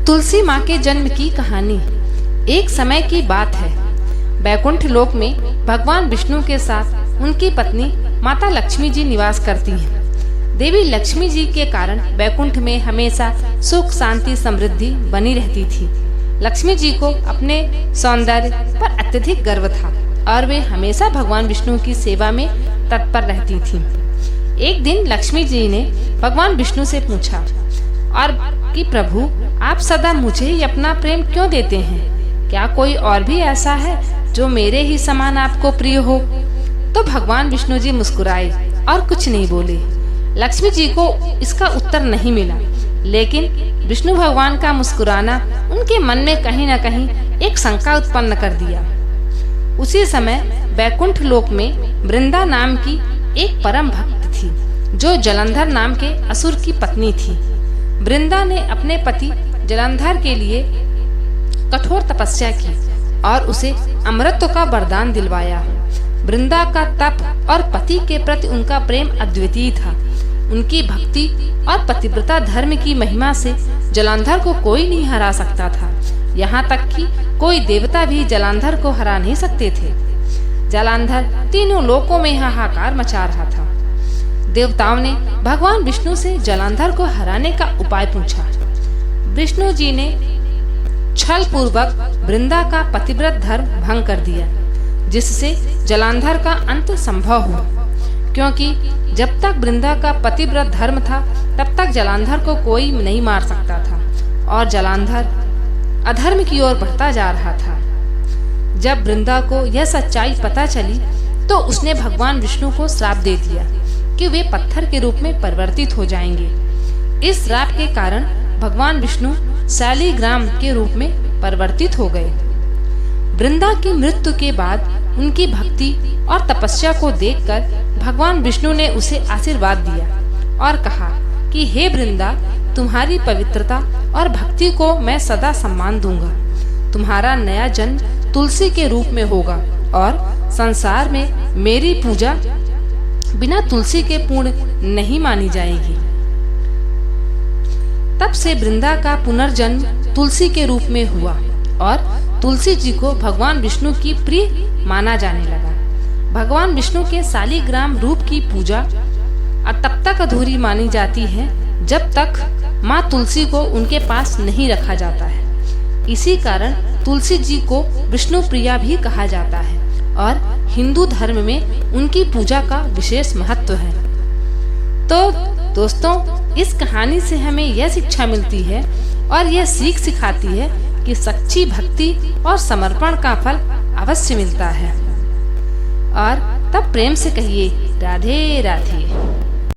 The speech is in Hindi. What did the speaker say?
तुलसी माँ के जन्म की कहानी। एक समय की बात है, बैकुंठ लोक में भगवान विष्णु के साथ उनकी पत्नी माता लक्ष्मी जी निवास करती हैं। देवी लक्ष्मी जी के कारण बैकुंठ में हमेशा सुख शांति समृद्धि बनी रहती थी। लक्ष्मी जी को अपने सौंदर्य पर अत्यधिक गर्व था और वे हमेशा भगवान विष्णु की सेवा में तत्पर रहती थीं। एक दिन लक्ष्मी जी ने भगवान विष्णु से पूछा और कि प्रभु, आप सदा मुझे ही अपना प्रेम क्यों देते हैं? क्या कोई और भी ऐसा है जो मेरे ही समान आपको प्रिय हो? तो भगवान विष्णु जी मुस्कुराए और कुछ नहीं बोले। लक्ष्मी जी को इसका उत्तर नहीं मिला, लेकिन विष्णु भगवान का मुस्कुराना उनके मन में कहीं न कहीं एक शंका उत्पन्न कर दिया। उसी समय बैकुंठ लोक में वृंदा नाम की एक परम भक्त थी, जो जलंधर नाम के असुर की पत्नी थी। वृंदा ने अपने पति जलंधर के लिए कठोर तपस्या की और उसे अमरत्व का वरदान दिलवाया। वृंदा का तप और पति के प्रति उनका प्रेम अद्वितीय था। उनकी भक्ति और पतिव्रता धर्म की महिमा से जलंधर को कोई नहीं हरा सकता था। यहाँ तक कि कोई देवता भी जलंधर को हरा नहीं सकते थे। जलंधर तीनों लोकों में हाहाकार मचा रहा था। देवताओं ने भगवान विष्णु से जलंधर को हराने का उपाय पूछा। विष्णु जी ने छल पूर्वक वृंदा का पतिव्रत धर्म भंग कर दिया, जिससे जलंधर का अंत संभव हुआ। क्योंकि जब तक वृंदा का पतिव्रत धर्म था, तब तक जलंधर को कोई नहीं मार सकता था और जलंधर अधर्म की ओर बढ़ता जा रहा था। जब वृंदा को यह सच्चाई पता चली, तो उसने भगवान विष्णु को श्राप दे दिया कि वे पत्थर के रूप में परिवर्तित हो जाएंगे। इस श्राप के कारण भगवान विष्णु शालिग्राम के रूप में परिवर्तित हो गए। वृंदा की मृत्यु के बाद उनकी भक्ति और तपस्या को देखकर भगवान विष्णु ने उसे आशीर्वाद दिया और कहा कि हे वृंदा, तुम्हारी पवित्रता और भक्ति को मैं सदा सम्मान दूंगा। तुम्हारा नया जन्म तुलसी के रूप में होगा और संसार में मेरी पूजा बिना तुलसी के पूर्ण नहीं मानी जाएगी। तब से वृंदा का पुनर्जन्म तुलसी के रूप में हुआ और तुलसी जी को भगवान विष्णु की प्रिय माना जाने लगा। भगवान विष्णु के शालिग्राम रूप की पूजा तब तक अधूरी मानी जाती है जब तक माँ तुलसी को उनके पास नहीं रखा जाता है। इसी कारण तुलसी जी को विष्णु प्रिया भी कहा जाता है और हिंदू धर्म में उनकी पूजा का विशेष महत्व है। तो दोस्तों, इस कहानी से हमें यह शिक्षा मिलती है और यह सीख सिखाती है कि सच्ची भक्ति और समर्पण का फल अवश्य मिलता है। और तब प्रेम से कहिए राधे राधे।